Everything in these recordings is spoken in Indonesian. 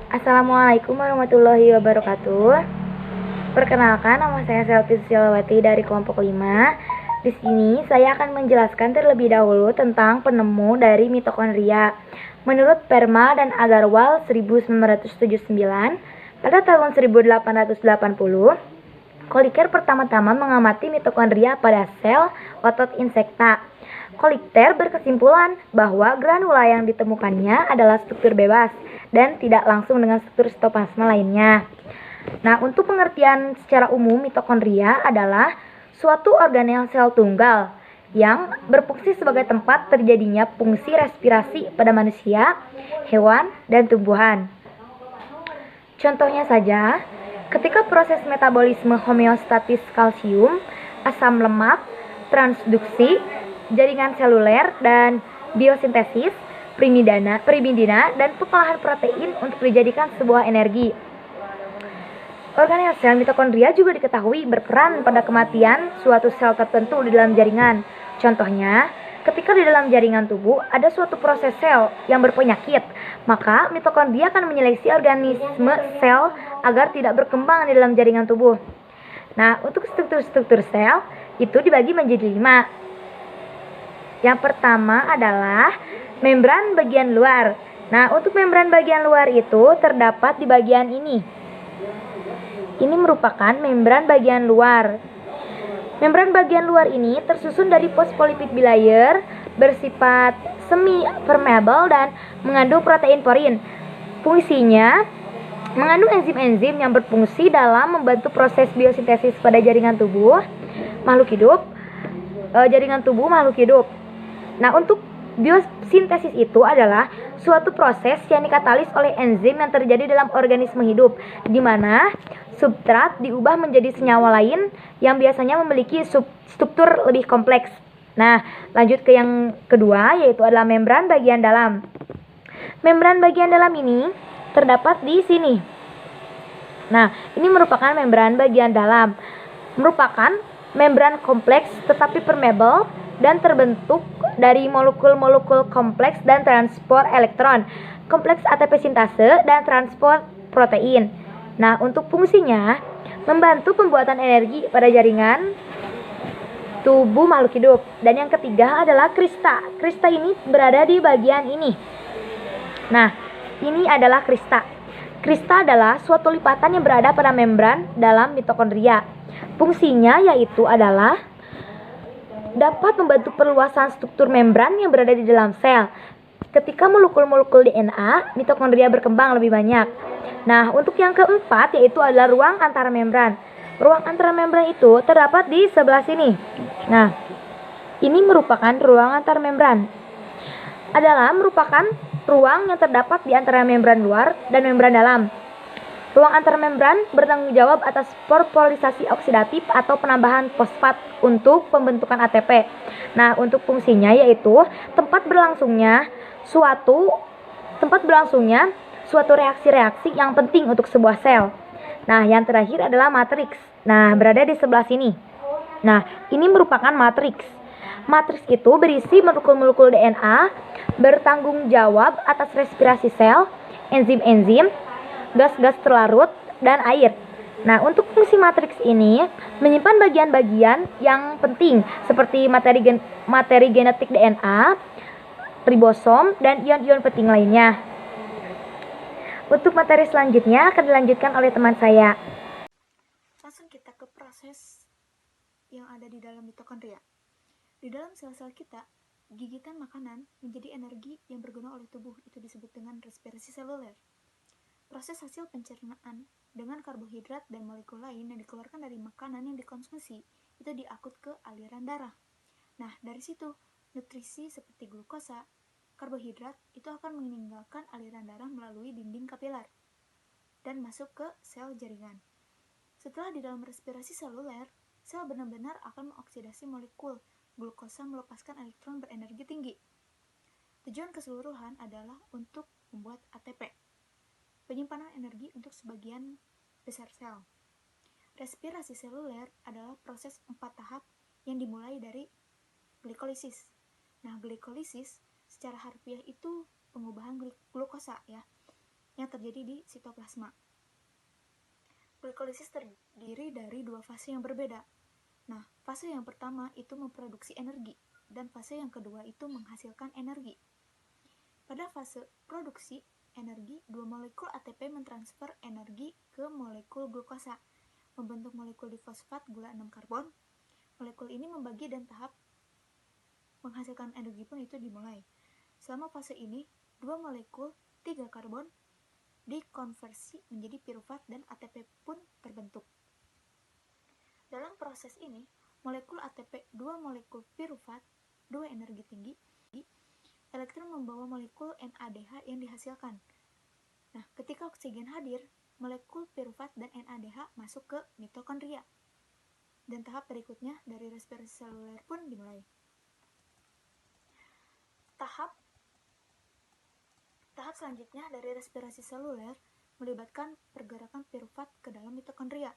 Assalamualaikum warahmatullahi wabarakatuh. Perkenalkan, nama saya Selvi Susilawati dari kelompok 5. Di sini saya akan menjelaskan terlebih dahulu tentang penemu dari mitokondria. Menurut Perma dan Agarwal 1979, pada tahun 1880, Kolliker pertama-tama mengamati mitokondria pada sel otot insekta. Kolliker berkesimpulan bahwa granula yang ditemukannya adalah struktur bebas dan tidak langsung dengan struktur sitoplasma lainnya. Nah, untuk pengertian secara umum, mitokondria adalah suatu organel sel tunggal yang berfungsi sebagai tempat terjadinya fungsi respirasi pada manusia, hewan, dan tumbuhan. Contohnya saja, ketika proses metabolisme homeostatis kalsium, asam lemak, transduksi, jaringan seluler, dan biosintesis, primidina, dan pengolahan protein untuk dijadikan sebuah energi. Organel sel mitokondria juga diketahui berperan pada kematian suatu sel tertentu di dalam jaringan. Contohnya, ketika di dalam jaringan tubuh ada suatu proses sel yang berpenyakit, maka mitokondria akan menyeleksi organisme sel agar tidak berkembang di dalam jaringan tubuh. Nah, untuk struktur-struktur sel itu dibagi menjadi 5. Yang pertama adalah membran bagian luar. Nah, untuk membran bagian luar itu terdapat di bagian ini. Ini merupakan membran bagian luar. Membran bagian luar ini tersusun dari fosfolipid bilayer, bersifat semi-permeable dan mengandung protein porin. Fungsinya mengandung enzim-enzim yang berfungsi dalam membantu proses biosintesis pada jaringan tubuh makhluk hidup. Nah, untuk biosintesis itu adalah suatu proses yang dikatalis oleh enzim yang terjadi dalam organisme hidup, di mana substrat diubah menjadi senyawa lain yang biasanya memiliki struktur lebih kompleks. Nah, lanjut ke yang kedua, yaitu adalah membran bagian dalam. Membran bagian dalam ini terdapat di sini. Nah, ini merupakan membran bagian dalam. Merupakan membran kompleks tetapi permeable dan terbentuk dari molekul-molekul kompleks dan transport elektron, kompleks ATP sintase, dan transport protein. Nah, untuk fungsinya membantu pembuatan energi pada jaringan tubuh makhluk hidup. Dan yang ketiga adalah krista. Krista ini berada di bagian ini. Nah, ini adalah krista. Krista adalah suatu lipatan yang berada pada membran dalam mitokondria. Fungsinya yaitu adalah dapat membantu perluasan struktur membran yang berada di dalam sel. Ketika molekul-molekul DNA, mitokondria berkembang lebih banyak. Nah, untuk yang keempat yaitu adalah ruang antara membran. Ruang antara membran itu terdapat di sebelah sini. Nah, ini merupakan ruang antara membran. Merupakan ruang yang terdapat di antara membran luar dan membran dalam. Ruang antar membran bertanggung jawab atas fosforisasi oksidatif atau penambahan fosfat untuk pembentukan ATP. Nah, untuk fungsinya yaitu tempat berlangsungnya suatu reaksi-reaksi yang penting untuk sebuah sel. Nah, yang terakhir adalah matriks. Nah, berada di sebelah sini. Nah, ini merupakan matriks. Matriks itu berisi molekul-molekul DNA, bertanggung jawab atas respirasi sel, enzim-enzim, gas-gas terlarut, dan air. Nah, untuk fungsi matriks ini menyimpan bagian-bagian yang penting seperti materi genetik DNA, ribosom, dan ion-ion penting lainnya. Untuk materi selanjutnya akan dilanjutkan oleh teman saya. Langsung kita ke proses yang ada di dalam mitokondria. Di dalam sel-sel kita, gigitan makanan menjadi energi yang berguna oleh tubuh. Itu disebut dengan respirasi seluler. Proses hasil pencernaan dengan karbohidrat dan molekul lain yang dikeluarkan dari makanan yang dikonsumsi itu diangkut ke aliran darah. Nah, dari situ nutrisi seperti glukosa, karbohidrat itu akan meninggalkan aliran darah melalui dinding kapiler dan masuk ke sel jaringan. Setelah di dalam respirasi seluler, sel benar-benar akan mengoksidasi molekul glukosa melepaskan elektron berenergi tinggi. Tujuan keseluruhan adalah untuk membuat ATP. Penyimpanan energi untuk sebagian besar sel. Respirasi seluler adalah proses 4 tahap yang dimulai dari glikolisis. Nah, glikolisis secara harfiah itu pengubahan glukosa ya. yang terjadi di sitoplasma. Glikolisis terdiri dari dua fase yang berbeda. Nah, fase yang pertama itu memproduksi energi, dan fase yang kedua itu menghasilkan energi. Pada fase produksi energi, dua molekul ATP mentransfer energi ke molekul glukosa, membentuk molekul difosfat gula 6 karbon. Molekul ini membagi dan tahap menghasilkan energi pun itu dimulai. Selama fase ini, dua molekul 3 karbon dikonversi menjadi piruvat dan ATP pun terbentuk. Dalam proses ini, molekul ATP, dua molekul piruvat, dua energi tinggi, elektron membawa molekul NADH yang dihasilkan. Nah, ketika oksigen hadir, molekul piruvat dan NADH masuk ke mitokondria. Dan tahap berikutnya dari respirasi seluler pun dimulai. Tahap selanjutnya dari respirasi seluler melibatkan pergerakan piruvat ke dalam mitokondria,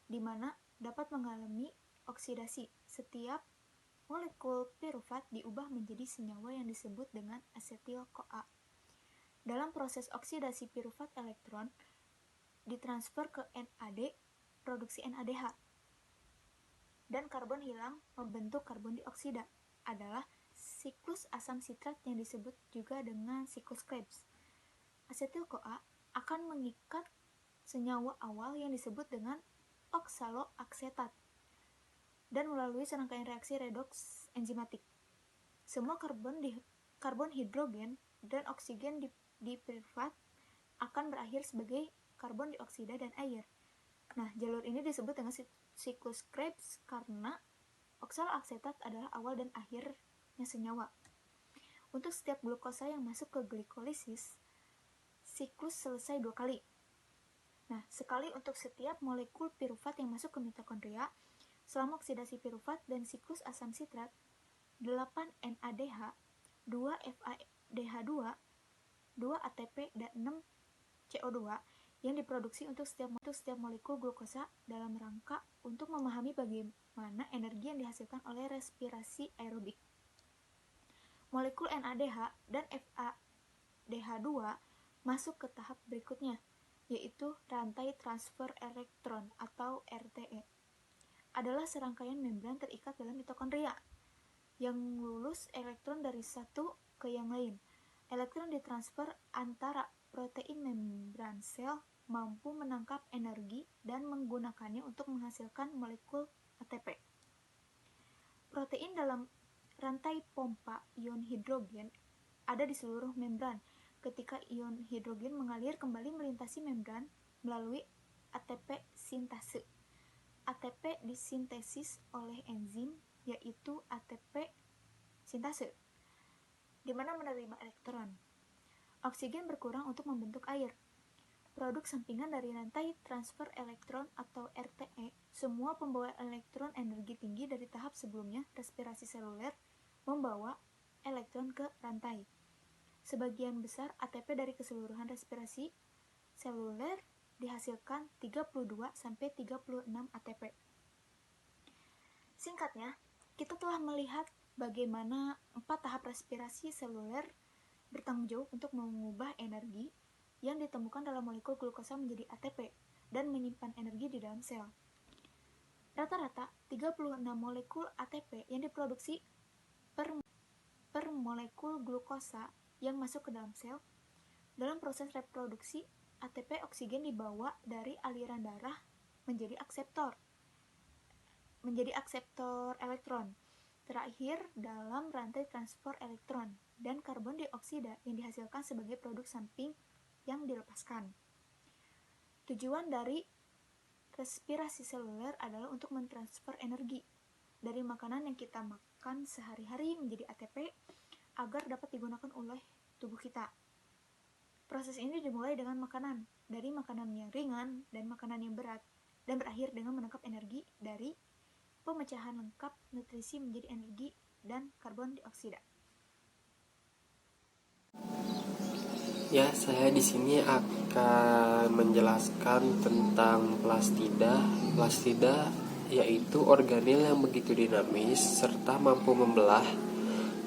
di mana dapat mengalami oksidasi. Setiap molekul piruvat diubah menjadi senyawa yang disebut dengan asetil-CoA. Dalam proses oksidasi piruvat elektron ditransfer ke NAD, produksi NADH. Dan karbon hilang membentuk karbon dioksida adalah siklus asam sitrat yang disebut juga dengan siklus Krebs. Asetil-CoA akan mengikat senyawa awal yang disebut dengan oksaloaksetat dan melalui serangkaian reaksi redoks enzimatik. Semua karbon hidrogen dan oksigen di piruvat akan berakhir sebagai karbon dioksida dan air. Nah, jalur ini disebut dengan siklus Krebs karena oksaloaksetat adalah awal dan akhirnya senyawa. Untuk setiap glukosa yang masuk ke glikolisis, siklus selesai 2 kali. Nah, sekali untuk setiap molekul piruvat yang masuk ke mitokondria. Selama oksidasi piruvat dan siklus asam sitrat, 8 NADH, 2 FADH2, 2 ATP, dan 6 CO2 yang diproduksi untuk setiap molekul glukosa dalam rangka untuk memahami bagaimana energi yang dihasilkan oleh respirasi aerobik. Molekul NADH dan FADH2 masuk ke tahap berikutnya, yaitu rantai transfer elektron atau RTE. Adalah serangkaian membran terikat dalam mitokondria yang lulus elektron dari satu ke yang lain. Elektron ditransfer antara protein membran sel mampu menangkap energi dan menggunakannya untuk menghasilkan molekul ATP. Protein dalam rantai pompa ion hidrogen ada di seluruh membran. Ketika ion hidrogen mengalir kembali melintasi membran melalui ATP sintase. ATP disintesis oleh enzim, yaitu ATP sintase, di mana menerima elektron. Oksigen berkurang untuk membentuk air. Produk sampingan dari rantai transfer elektron atau RTE, semua pembawa elektron energi tinggi dari tahap sebelumnya, respirasi seluler, membawa elektron ke rantai. Sebagian besar ATP dari keseluruhan respirasi seluler dihasilkan 32-36 ATP. Singkatnya, kita telah melihat bagaimana 4 tahap respirasi seluler bertanggung jawab untuk mengubah energi yang ditemukan dalam molekul glukosa menjadi ATP dan menyimpan energi di dalam sel. Rata-rata 36 molekul ATP yang diproduksi per molekul glukosa yang masuk ke dalam sel. Dalam proses reproduksi, ATP oksigen dibawa dari aliran darah menjadi akseptor elektron. Terakhir dalam rantai transfer elektron dan karbon dioksida yang dihasilkan sebagai produk samping yang dilepaskan. Tujuan dari respirasi seluler adalah untuk mentransfer energi dari makanan yang kita makan sehari-hari menjadi ATP agar dapat digunakan oleh tubuh kita. Proses ini dimulai dengan makanan, dari makanan yang ringan dan makanan yang berat, dan berakhir dengan menangkap energi dari pemecahan lengkap nutrisi menjadi energi dan karbon dioksida. Ya, saya di sini akan menjelaskan tentang plastida. Plastida yaitu organel yang begitu dinamis serta mampu membelah,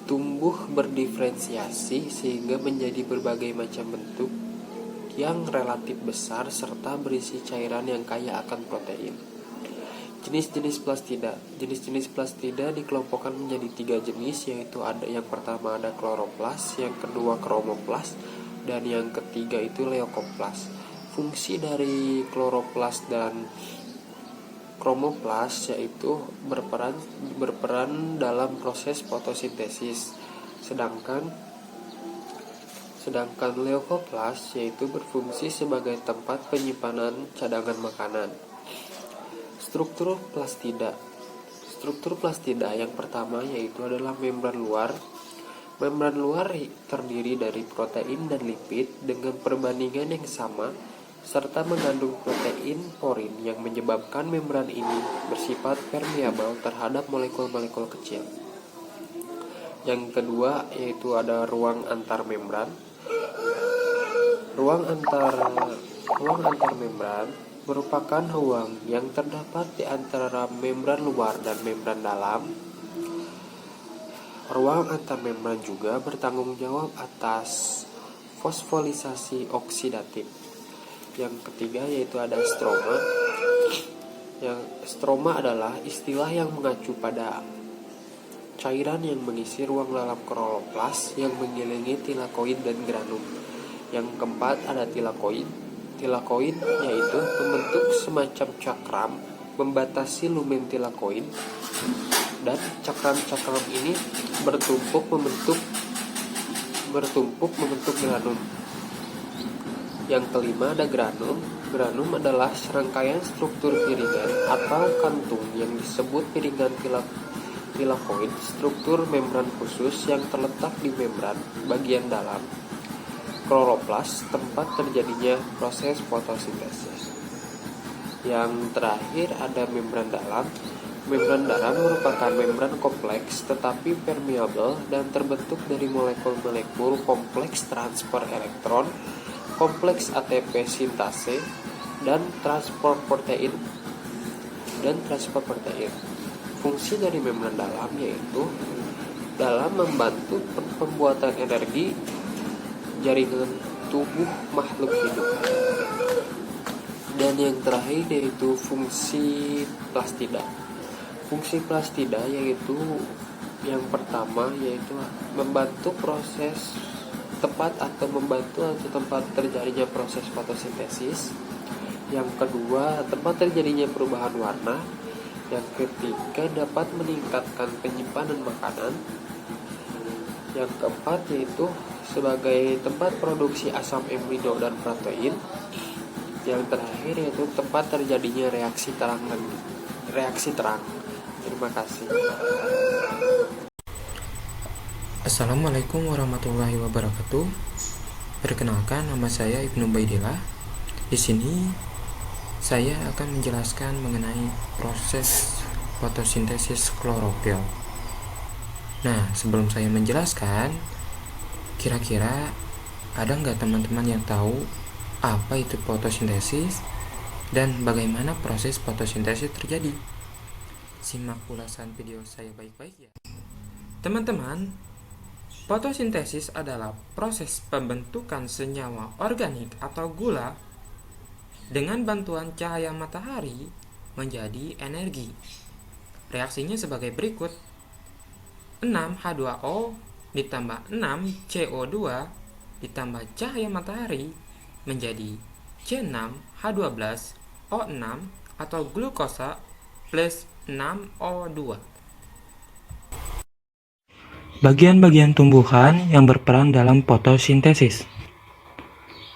tumbuh berdiferensiasi sehingga menjadi berbagai macam bentuk yang relatif besar serta berisi cairan yang kaya akan protein. Jenis-jenis plastida. Jenis-jenis plastida dikelompokkan menjadi 3 jenis, yaitu yang pertama ada kloroplas, yang kedua kromoplas, dan yang ketiga itu leukoplas. Fungsi dari kloroplas dan kromoplas yaitu berperan dalam proses fotosintesis. Sedangkan leukoplas yaitu berfungsi sebagai tempat penyimpanan cadangan makanan. Struktur plastida. Struktur plastida yang pertama yaitu adalah membran luar. Membran luar terdiri dari protein dan lipid dengan perbandingan yang sama serta mengandung protein porin yang menyebabkan membran ini bersifat permeabel terhadap molekul-molekul kecil. Yang kedua yaitu ada ruang antar membran. Ruang antar membran merupakan ruang yang terdapat di antara membran luar dan membran dalam. Ruang antar membran juga bertanggung jawab atas fosfolisasi oksidatif. Yang ketiga yaitu ada stroma. Yang stroma adalah istilah yang mengacu pada cairan yang mengisi ruang dalam kloroplas yang mengelilingi tilakoid dan granum. Yang keempat ada tilakoid. Tilakoid yaitu membentuk semacam cakram membatasi lumen tilakoid, dan cakram-cakram ini bertumpuk membentuk granum. Yang kelima ada granum. Granum adalah serangkaian struktur piringan atau kantung yang disebut piringan tilakoid, struktur membran khusus yang terletak di membran bagian dalam kloroplas, tempat terjadinya proses fotosintesis. Yang terakhir ada membran dalam. Membran dalam merupakan membran kompleks tetapi permeabel dan terbentuk dari molekul-molekul kompleks transfer elektron, kompleks ATP sintase, dan transport protein. Fungsi dari membran dalam yaitu dalam membantu pembuatan energi jaringan tubuh makhluk hidup. Dan yang terakhir yaitu fungsi plastida. Fungsi plastida yaitu yang pertama yaitu membantu proses tempat terjadinya proses fotosintesis. Yang kedua, tempat terjadinya perubahan warna. Yang ketiga, dapat meningkatkan penyimpanan makanan. Yang keempat yaitu sebagai tempat produksi asam amino dan protein. Yang terakhir yaitu tempat terjadinya reaksi terang. Terima kasih. Assalamualaikum warahmatullahi wabarakatuh. Perkenalkan, nama saya Ibnu Baidillah. Di sini saya akan menjelaskan mengenai proses fotosintesis klorofil. Nah, sebelum saya menjelaskan, kira-kira ada nggak teman-teman yang tahu apa itu fotosintesis dan bagaimana proses fotosintesis terjadi? Simak ulasan video saya baik-baik ya. Teman-teman, fotosintesis adalah proses pembentukan senyawa organik atau gula dengan bantuan cahaya matahari menjadi energi. Reaksinya sebagai berikut: 6H2O ditambah 6CO2 ditambah cahaya matahari menjadi C6H12O6 atau glukosa plus 6O2. Bagian-bagian tumbuhan yang berperan dalam fotosintesis.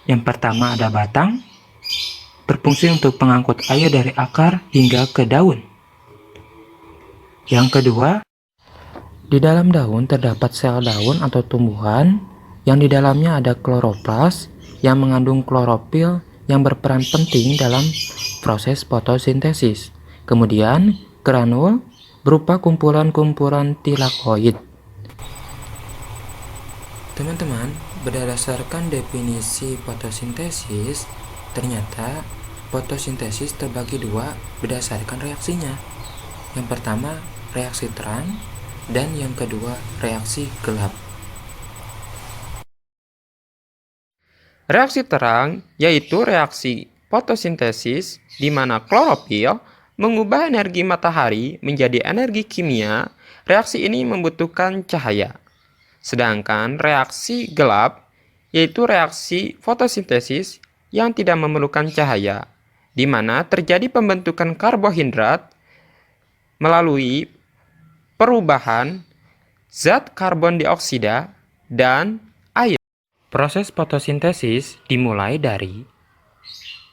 Yang pertama ada batang, berfungsi untuk pengangkut air dari akar hingga ke daun. Yang kedua, di dalam daun terdapat sel daun atau tumbuhan yang di dalamnya ada kloroplas yang mengandung klorofil yang berperan penting dalam proses fotosintesis. Kemudian, granul berupa kumpulan-kumpulan tilakoid. Teman-teman, berdasarkan definisi fotosintesis, ternyata fotosintesis terbagi dua berdasarkan reaksinya. Yang pertama, reaksi terang, dan yang kedua, reaksi gelap. Reaksi terang yaitu reaksi fotosintesis di mana klorofil mengubah energi matahari menjadi energi kimia. Reaksi ini membutuhkan cahaya. Sedangkan reaksi gelap yaitu reaksi fotosintesis yang tidak memerlukan cahaya, di mana terjadi pembentukan karbohidrat melalui perubahan zat karbon dioksida dan air. Proses fotosintesis dimulai dari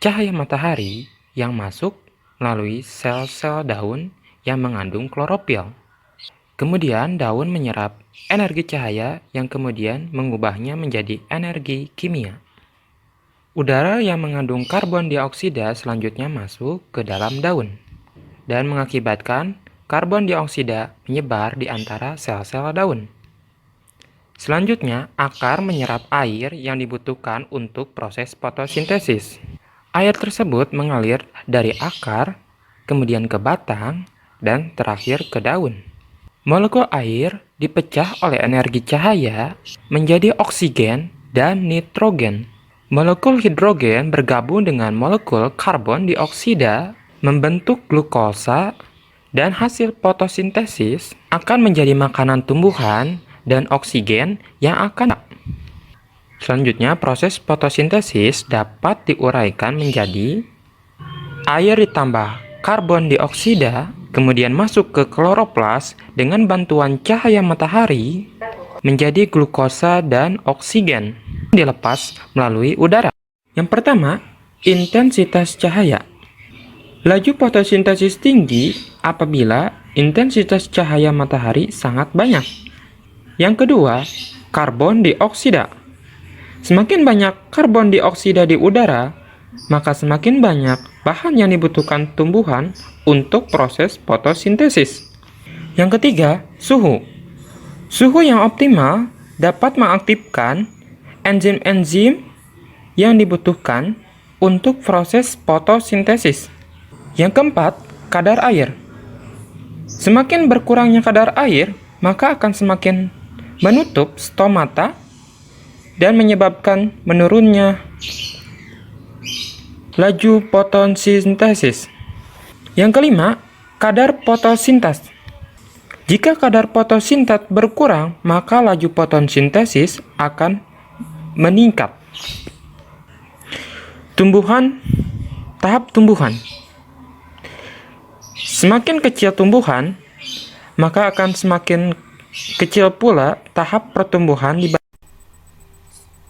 cahaya matahari yang masuk melalui sel-sel daun yang mengandung klorofil. Kemudian daun menyerap energi cahaya yang kemudian mengubahnya menjadi energi kimia. Udara yang mengandung karbon dioksida selanjutnya masuk ke dalam daun dan mengakibatkan karbon dioksida menyebar di antara sel-sel daun. Selanjutnya, akar menyerap air yang dibutuhkan untuk proses fotosintesis. Air tersebut mengalir dari akar, kemudian ke batang, dan terakhir ke daun. Molekul air dipecah oleh energi cahaya menjadi oksigen dan nitrogen. Molekul hidrogen bergabung dengan molekul karbon dioksida membentuk glukosa dan hasil fotosintesis akan menjadi makanan tumbuhan dan oksigen yang akan. Selanjutnya, proses fotosintesis dapat diuraikan menjadi air ditambah karbon dioksida, kemudian masuk ke kloroplas dengan bantuan cahaya matahari menjadi glukosa dan oksigen dilepas melalui udara. Yang pertama, intensitas cahaya. Laju fotosintesis tinggi apabila intensitas cahaya matahari sangat banyak. Yang kedua, karbon dioksida. Semakin banyak karbon dioksida di udara, maka semakin banyak bahan yang dibutuhkan tumbuhan untuk proses fotosintesis. Yang ketiga, suhu. Suhu yang optimal dapat mengaktifkan enzim-enzim yang dibutuhkan untuk proses fotosintesis. Yang keempat, kadar air. Semakin berkurangnya kadar air, maka akan semakin menutup stomata dan menyebabkan menurunnya laju fotosintesis. Yang kelima, kadar fotosintas. Jika kadar fotosintas berkurang, maka laju fotosintesis akan meningkat. Tahap tumbuhan. Semakin kecil tumbuhan, maka akan semakin kecil pula tahap pertumbuhan di.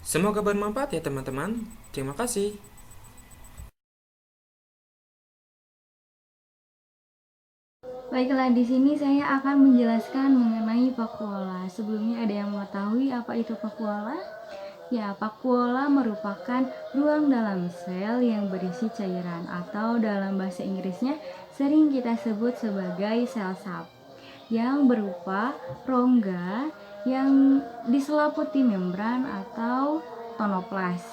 Semoga bermanfaat ya teman-teman. Terima kasih. Baiklah, di sini saya akan menjelaskan mengenai vakuola. Sebelumnya ada yang mengetahui apa itu vakuola? Ya, vakuola merupakan ruang dalam sel yang berisi cairan atau dalam bahasa Inggrisnya sering kita sebut sebagai sel sap yang berupa rongga yang diselaputi membran atau tonoplas.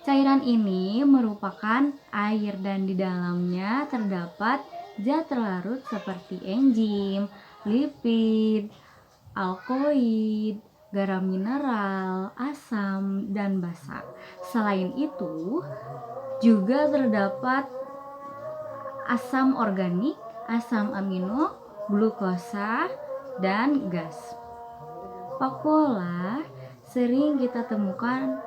Cairan ini merupakan air dan di dalamnya terdapat zat terlarut seperti enzim, lipid, alkoid, garam mineral, asam, dan basa. Selain itu, juga terdapat asam organik, asam amino, glukosa, dan gas. Vakuola sering kita temukan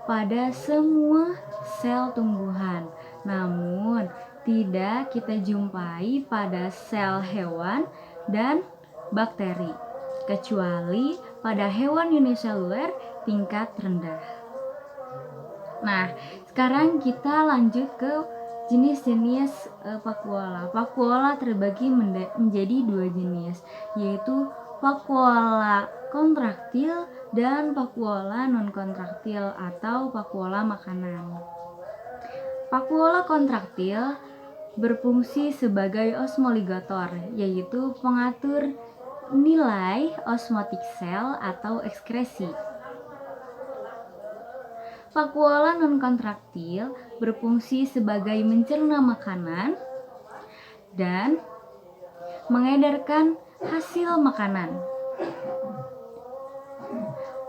pada semua sel tumbuhan, namun tidak kita jumpai pada sel hewan dan bakteri, kecuali pada hewan uniseluler tingkat rendah. Nah, sekarang kita lanjut ke jenis-jenis vakuola. Vakuola terbagi menjadi dua jenis, yaitu vakuola kontraktil dan vakuola non-kontraktil atau vakuola makanan. Vakuola kontraktil berfungsi sebagai osmoligator, yaitu pengatur nilai osmotik sel atau ekskresi. Vakuola non-kontraktil berfungsi sebagai mencerna makanan dan mengedarkan hasil makanan.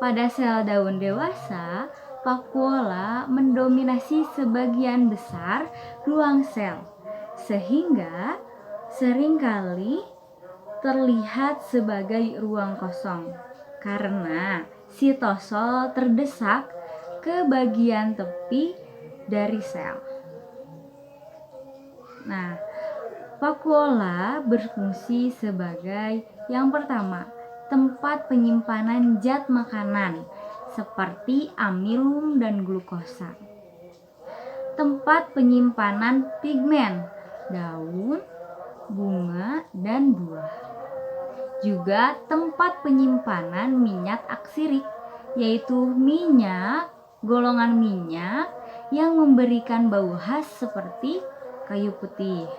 Pada sel daun dewasa, vakuola mendominasi sebagian besar ruang sel, sehingga seringkali terlihat sebagai ruang kosong karena sitosol terdesak ke bagian tepi dari sel. Nah, vakuola berfungsi sebagai yang pertama, tempat penyimpanan zat makanan seperti amilum dan glukosa. Tempat penyimpanan pigmen, daun, bunga, dan buah. Juga tempat penyimpanan minyak aksirik, yaitu minyak, golongan minyak yang memberikan bau khas seperti kayu putih.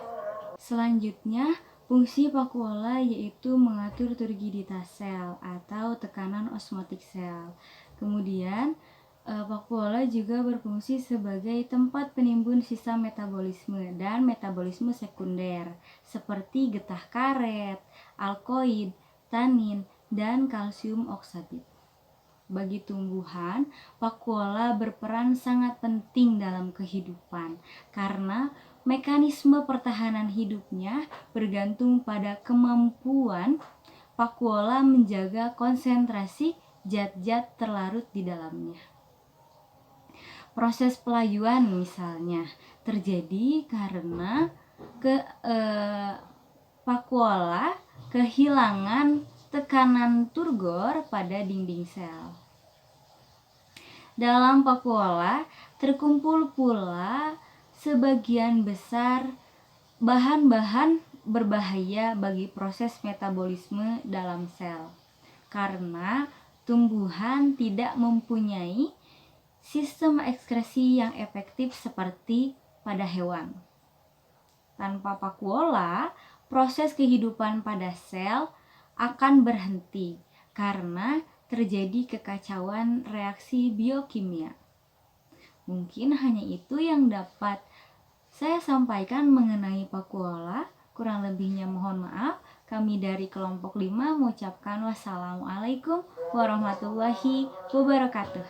Selanjutnya, fungsi vakuola yaitu mengatur turgiditas sel atau tekanan osmotik sel. Kemudian, vakuola juga berfungsi sebagai tempat penimbun sisa metabolisme dan metabolisme sekunder seperti getah karet, alkoid, tanin, dan kalsium oksatit. Bagi tumbuhan, vakuola berperan sangat penting dalam kehidupan karena mekanisme pertahanan hidupnya bergantung pada kemampuan vakuola menjaga konsentrasi zat-zat terlarut di dalamnya. Proses pelayuan misalnya terjadi karena vakuola kehilangan tekanan turgor pada dinding sel. Dalam vakuola terkumpul pula sebagian besar bahan-bahan berbahaya bagi proses metabolisme dalam sel karena tumbuhan tidak mempunyai sistem ekskresi yang efektif seperti pada hewan. Tanpa vakuola, proses kehidupan pada sel akan berhenti karena terjadi kekacauan reaksi biokimia. Mungkin hanya itu yang dapat saya sampaikan mengenai vakuola. Kurang lebihnya mohon maaf. Kami dari kelompok 5 mengucapkan wassalamualaikum warahmatullahi wabarakatuh.